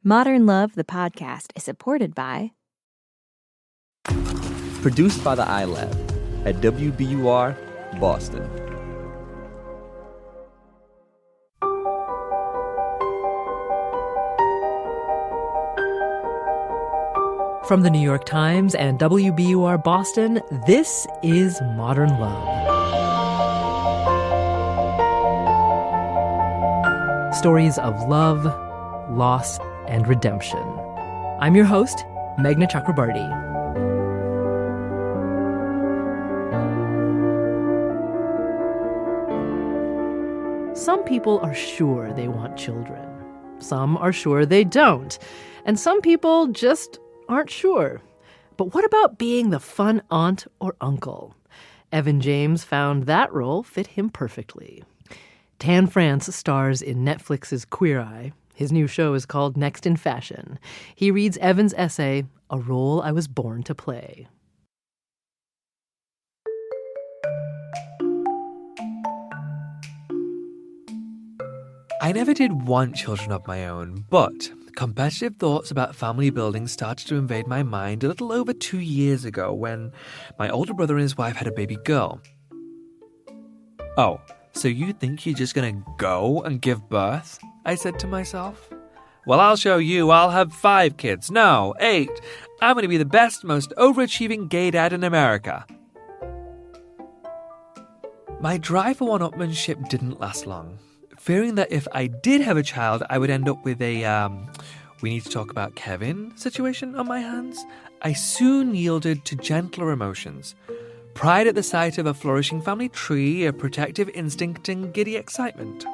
Modern Love, the podcast, is supported by... Produced by the iLab at WBUR, Boston. From the New York Times and WBUR Boston, this is Modern Love. Stories of love, loss, and redemption. I'm your host, Meghna Chakrabarty. Some people are sure they want children. Some are sure they don't. And some people just aren't sure. But what about being the fun aunt or uncle? Evan James found that role fit him perfectly. Tan France stars in Netflix's Queer Eye. His new show is called Next in Fashion. He reads Evan's essay, A Role I Was Born to Play. I never did want children of my own, but competitive thoughts about family building started to invade my mind a little over 2 years ago when my older brother and his wife had a baby girl. Oh, so you think you're just gonna go and give birth? I said to myself. Well, I'll show you. I'll have 5 kids. No, 8. I'm gonna be the best, most overachieving gay dad in America. My drive for one-upmanship didn't last long. Fearing that if I did have a child, I would end up with a, we need to talk about Kevin situation on my hands, I soon yielded to gentler emotions. Pride at the sight of a flourishing family tree, a protective instinct, and giddy excitement.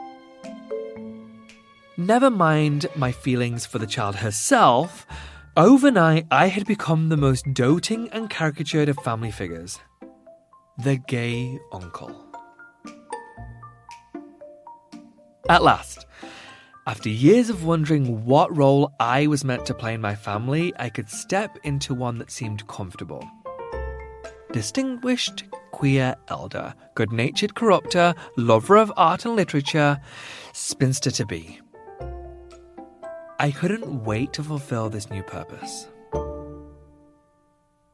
Never mind my feelings for the child herself, overnight I had become the most doting and caricatured of family figures. The gay uncle. At last, after years of wondering what role I was meant to play in my family, I could step into one that seemed comfortable. Distinguished queer elder, good-natured corrupter, lover of art and literature, spinster-to-be. I couldn't wait to fulfill this new purpose.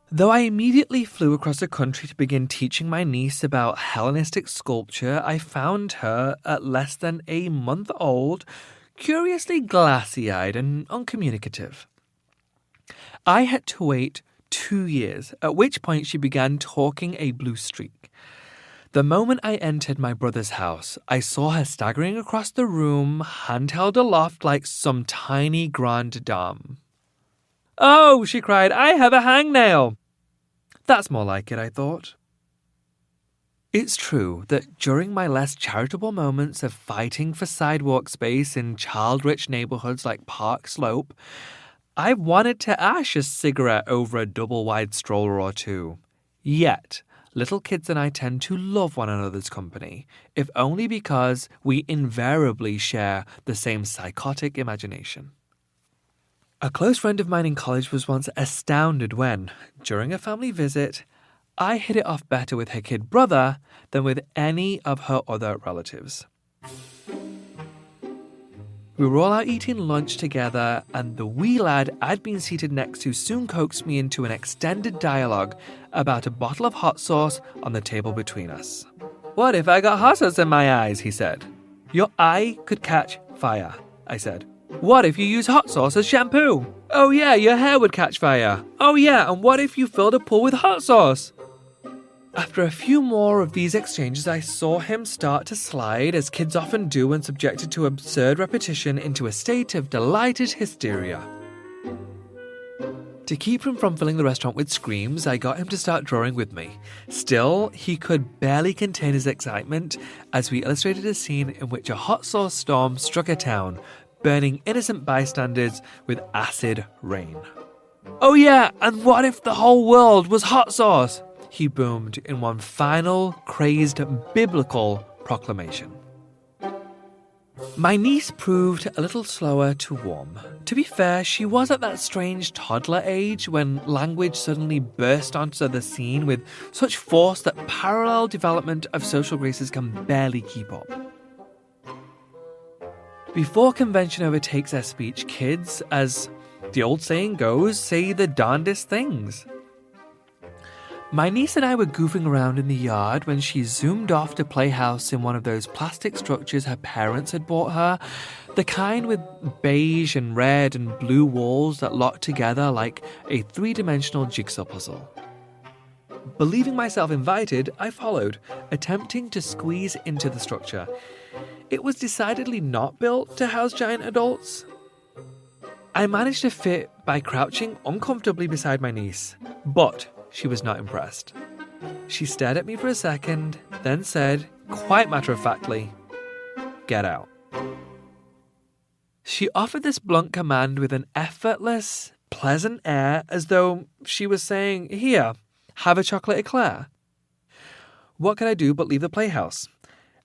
Though I immediately flew across the country to begin teaching my niece about Hellenistic sculpture, I found her, at less than a month old, curiously glassy-eyed and uncommunicative. I had to wait 2 years, at which point she began talking a blue streak. The moment I entered my brother's house, I saw her staggering across the room, handheld aloft like some tiny grande dame. "Oh," she cried, "I have a hangnail!" That's more like it, I thought. It's true that during my less charitable moments of fighting for sidewalk space in child-rich neighborhoods like Park Slope, I wanted to ash a cigarette over a double-wide stroller or two. Yet, little kids and I tend to love one another's company, if only because we invariably share the same psychotic imagination. A close friend of mine in college was once astounded when, during a family visit, I hit it off better with her kid brother than with any of her other relatives. We were all out eating lunch together, and the wee lad I'd been seated next to soon coaxed me into an extended dialogue about a bottle of hot sauce on the table between us. "What if I got hot sauce in my eyes?" he said. "Your eye could catch fire," I said. "What if you use hot sauce as shampoo?" "Oh yeah, your hair would catch fire." "Oh yeah, and what if you filled a pool with hot sauce?" After a few more of these exchanges, I saw him start to slide, as kids often do when subjected to absurd repetition, into a state of delighted hysteria. To keep him from filling the restaurant with screams, I got him to start drawing with me. Still, he could barely contain his excitement as we illustrated a scene in which a hot sauce storm struck a town, burning innocent bystanders with acid rain. "Oh yeah, and what if the whole world was hot sauce?" he boomed in one final, crazed, biblical proclamation. My niece proved a little slower to warm. To be fair, she was at that strange toddler age when language suddenly burst onto the scene with such force that parallel development of social graces can barely keep up. Before convention overtakes their speech, kids, as the old saying goes, say the darndest things. My niece and I were goofing around in the yard when she zoomed off to play house in one of those plastic structures her parents had bought her, the kind with beige and red and blue walls that lock together like a three-dimensional jigsaw puzzle. Believing myself invited, I followed, attempting to squeeze into the structure. It was decidedly not built to house giant adults. I managed to fit by crouching uncomfortably beside my niece, but she was not impressed. She stared at me for a second, then said, quite matter-of-factly, "Get out." She offered this blunt command with an effortless, pleasant air, as though she was saying, "Here, have a chocolate eclair." What could I do but leave the playhouse?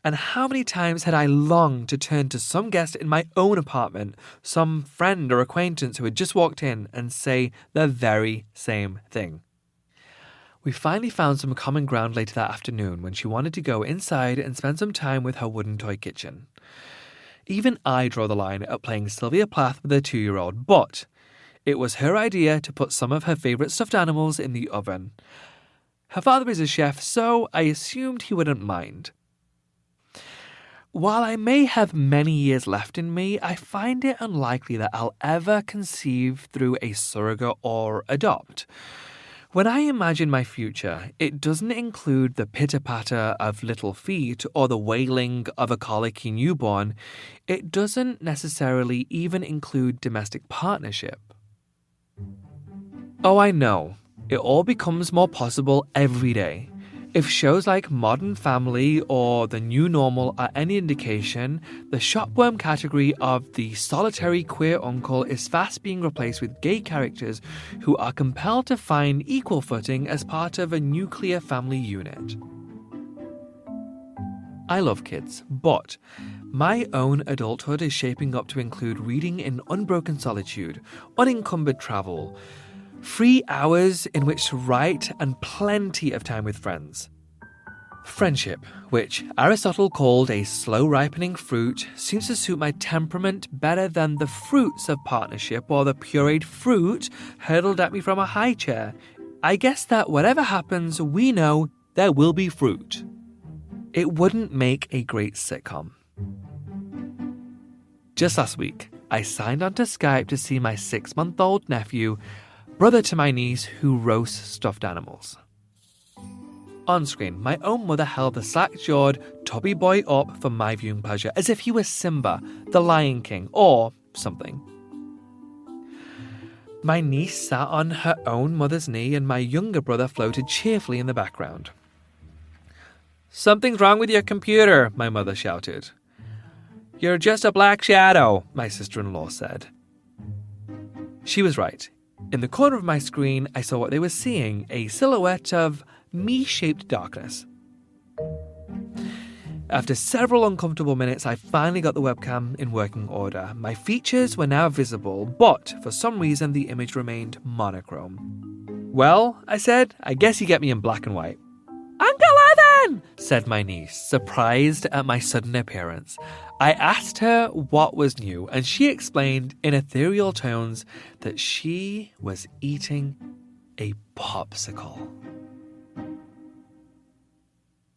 And how many times had I longed to turn to some guest in my own apartment, some friend or acquaintance who had just walked in, and say the very same thing. We finally found some common ground later that afternoon when she wanted to go inside and spend some time with her wooden toy kitchen. Even I draw the line at playing Sylvia Plath with a 2-year-old, but it was her idea to put some of her favourite stuffed animals in the oven. Her father is a chef, so I assumed he wouldn't mind. While I may have many years left in me, I find it unlikely that I'll ever conceive through a surrogate or adopt. When I imagine my future, it doesn't include the pitter-patter of little feet or the wailing of a colicky newborn. It doesn't necessarily even include domestic partnership. Oh, I know. It all becomes more possible every day. If shows like Modern Family or The New Normal are any indication, the shopworm category of the solitary queer uncle is fast being replaced with gay characters who are compelled to find equal footing as part of a nuclear family unit. I love kids, but my own adulthood is shaping up to include reading in unbroken solitude, unencumbered travel, free hours in which to write, and plenty of time with friends. Friendship, which Aristotle called a slow-ripening fruit, seems to suit my temperament better than the fruits of partnership or the pureed fruit hurled at me from a high chair. I guess that whatever happens, we know there will be fruit. It wouldn't make a great sitcom. Just last week, I signed onto Skype to see my 6-month-old nephew, brother to my niece, who roasts stuffed animals. On screen, my own mother held the slack-jawed tubby boy up for my viewing pleasure, as if he was Simba, the Lion King, or something. My niece sat on her own mother's knee, and my younger brother floated cheerfully in the background. "Something's wrong with your computer," my mother shouted. "You're just a black shadow," my sister-in-law said. She was right. In the corner of my screen, I saw what they were seeing, a silhouette of me-shaped darkness. After several uncomfortable minutes, I finally got the webcam in working order. My features were now visible, but for some reason the image remained monochrome. "Well," I said, "I guess you get me in black and white." "Uncle Evan!" said my niece, surprised at my sudden appearance. I asked her what was new, and she explained in ethereal tones that she was eating a popsicle.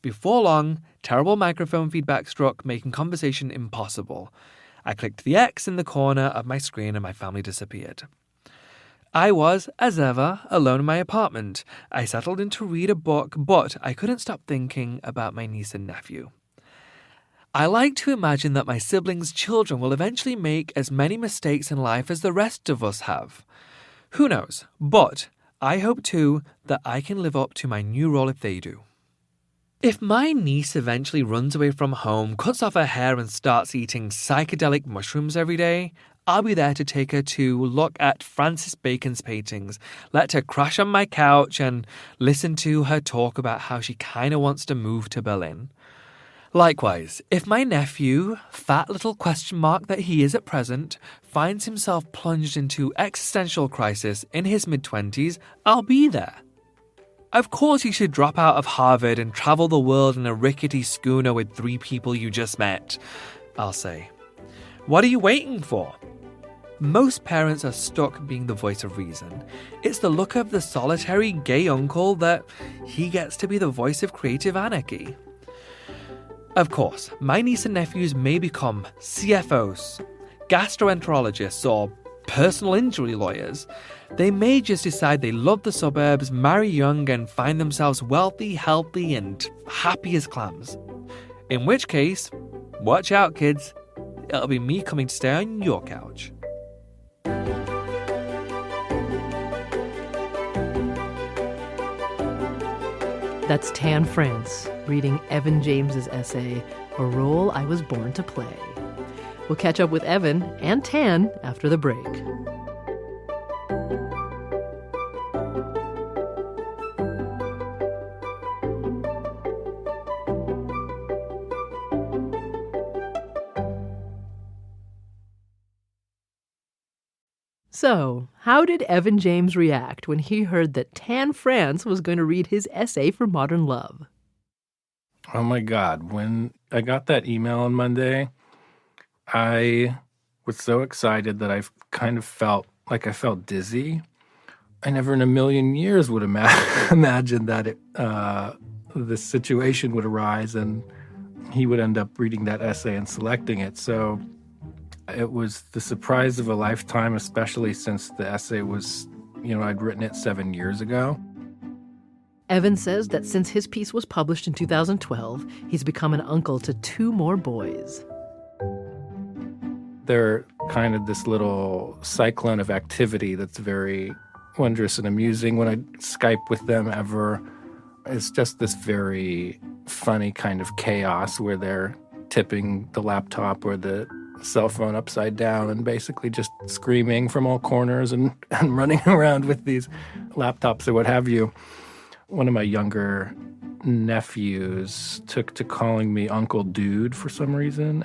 Before long, terrible microphone feedback struck, making conversation impossible. I clicked the X in the corner of my screen and my family disappeared. I was, as ever, alone in my apartment. I settled in to read a book, but I couldn't stop thinking about my niece and nephew. I like to imagine that my siblings' children will eventually make as many mistakes in life as the rest of us have. Who knows? But I hope too that I can live up to my new role if they do. If my niece eventually runs away from home, cuts off her hair and starts eating psychedelic mushrooms every day, I'll be there to take her to look at Francis Bacon's paintings, let her crash on my couch and listen to her talk about how she kinda wants to move to Berlin. Likewise, if my nephew, fat little question mark that he is at present, finds himself plunged into existential crisis in his mid-20s, I'll be there. Of course you should drop out of Harvard and travel the world in a rickety schooner with 3 people you just met, I'll say. What are you waiting for? Most parents are stuck being the voice of reason. It's the look of the solitary gay uncle that he gets to be the voice of creative anarchy. Of course, my niece and nephews may become CFOs, gastroenterologists, or personal injury lawyers. They may just decide they love the suburbs, marry young, and find themselves wealthy, healthy, and happy as clams. In which case, watch out, kids. It'll be me coming to stay on your couch. That's Tan France reading Evan James's essay, A Role I Was Born to Play. We'll catch up with Evan and Tan after the break. So, how did Evan James react when he heard that Tan France was going to read his essay for Modern Love? Oh my God. When I got that email on Monday, I was so excited that I kind of felt like I felt dizzy. I never in a million years would imagine that this situation would arise and he would end up reading that essay and selecting it. So it was the surprise of a lifetime, especially since the essay was, I'd written it 7 years ago. Evan says that since his piece was published in 2012, he's become an uncle to 2 more boys. They're kind of this little cyclone of activity that's very wondrous and amusing. When I Skype with them ever, it's just this very funny kind of chaos where they're tipping the laptop or the cell phone upside down and basically just screaming from all corners and running around with these laptops or what have you. One of my younger nephews took to calling me Uncle Dude for some reason.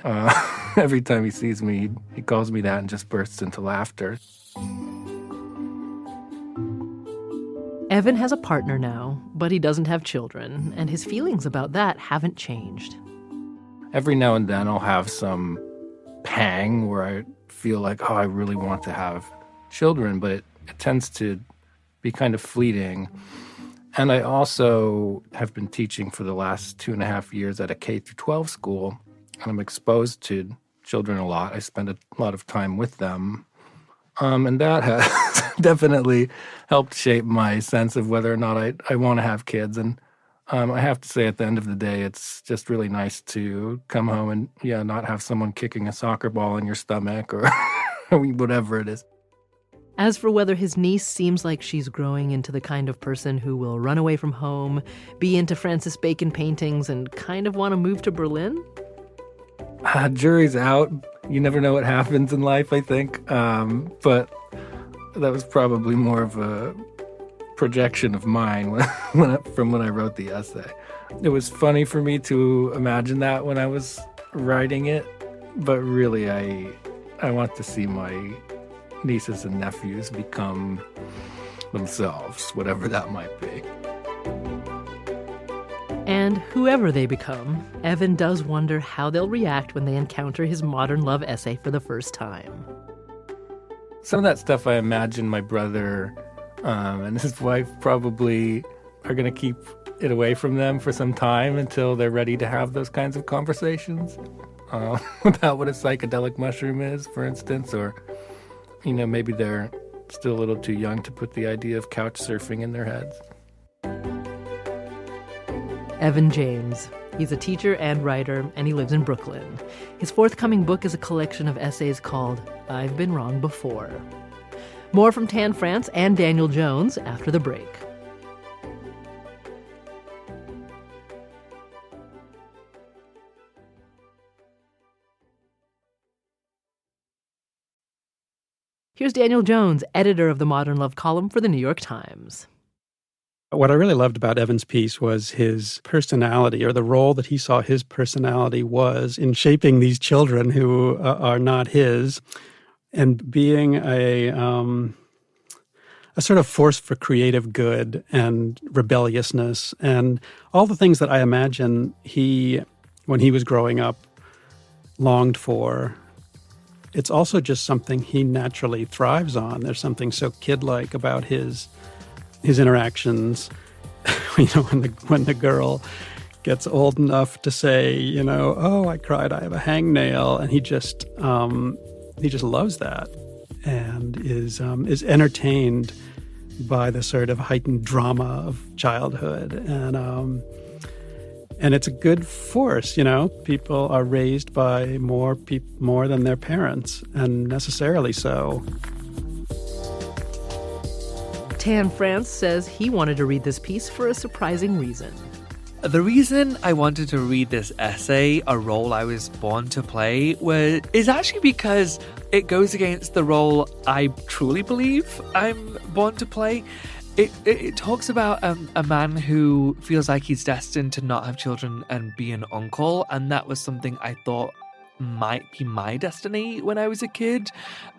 Every time he sees me, he calls me that and just bursts into laughter. Evan has a partner now, but he doesn't have children, and his feelings about that haven't changed. Every now and then I'll have some pang where I feel like, I really want to have children, but it tends to be kind of fleeting. And I also have been teaching for the last 2.5 years at a K-12 school, and I'm exposed to children a lot. I spend a lot of time with them. And that has definitely helped shape my sense of whether or not I want to have kids. And I have to say, at the end of the day, it's just really nice to come home and, not have someone kicking a soccer ball in your stomach or whatever it is. As for whether his niece seems like she's growing into the kind of person who will run away from home, be into Francis Bacon paintings, and kind of want to move to Berlin? Jury's out. You never know what happens in life, I think. But that was probably more of a projection of mine from when I wrote the essay. It was funny for me to imagine that when I was writing it, but really I want to see my nieces and nephews become themselves, whatever that might be. And whoever they become, Evan does wonder how they'll react when they encounter his Modern Love essay for the first time. Some of that stuff I imagine my brother and his wife probably are going to keep it away from them for some time until they're ready to have those kinds of conversations about what a psychedelic mushroom is, for instance, or, maybe they're still a little too young to put the idea of couch surfing in their heads. Evan James. He's a teacher and writer, and he lives in Brooklyn. His forthcoming book is a collection of essays called I've Been Wrong Before. More from Tan France and Daniel Jones after the break. Here's Daniel Jones, editor of the Modern Love column for the New York Times. What I really loved about Evan's piece was his personality, or the role that he saw his personality was in shaping these children who are not his, and being a sort of force for creative good and rebelliousness and all the things that I imagine he, when he was growing up, longed for it's also just something he naturally thrives on. There's something so kid-like about his interactions. When the girl gets old enough to say, oh, I cried, I have a hangnail, and he just loves that and is entertained by the sort of heightened drama of childhood, and it's a good force. People are raised by more than their parents, and necessarily so. Tan France says he wanted to read this piece for a surprising reason. The reason I wanted to read this essay, A Role I Was Born to Play, is actually because it goes against the role I truly believe I'm born to play. It talks about a man who feels like he's destined to not have children and be an uncle, and that was something I thought might be my destiny when I was a kid.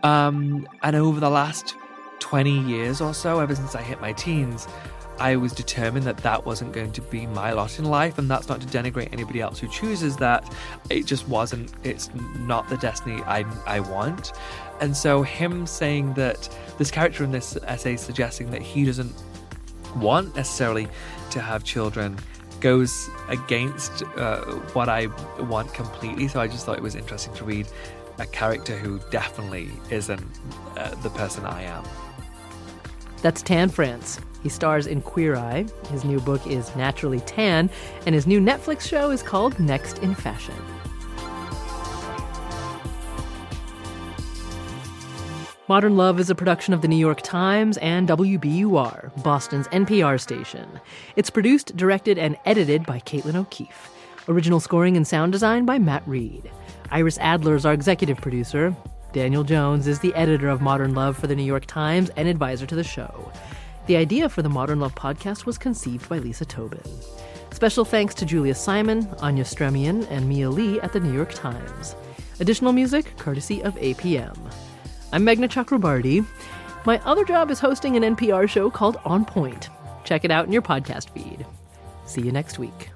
And over the last 20 years or so, ever since I hit my teens, I was determined that wasn't going to be my lot in life, and that's not to denigrate anybody else who chooses that. It just wasn't, it's not the destiny I want. And so him saying that, this character in this essay suggesting that he doesn't want necessarily to have children, goes against what I want completely. So I just thought it was interesting to read a character who definitely isn't the person I am. That's Tan France. He stars in Queer Eye. His new book is Naturally Tan, and his new Netflix show is called Next in Fashion. Modern Love is a production of The New York Times and WBUR, Boston's NPR station. It's produced, directed, and edited by Caitlin O'Keefe. Original scoring and sound design by Matt Reed. Iris Adler is our executive producer. Daniel Jones is the editor of Modern Love for The New York Times and advisor to the show. The idea for the Modern Love podcast was conceived by Lisa Tobin. Special thanks to Julia Simon, Anya Stremian, and Mia Lee at The New York Times. Additional music courtesy of APM. I'm Meghna Chakrabarty. My other job is hosting an NPR show called On Point. Check it out in your podcast feed. See you next week.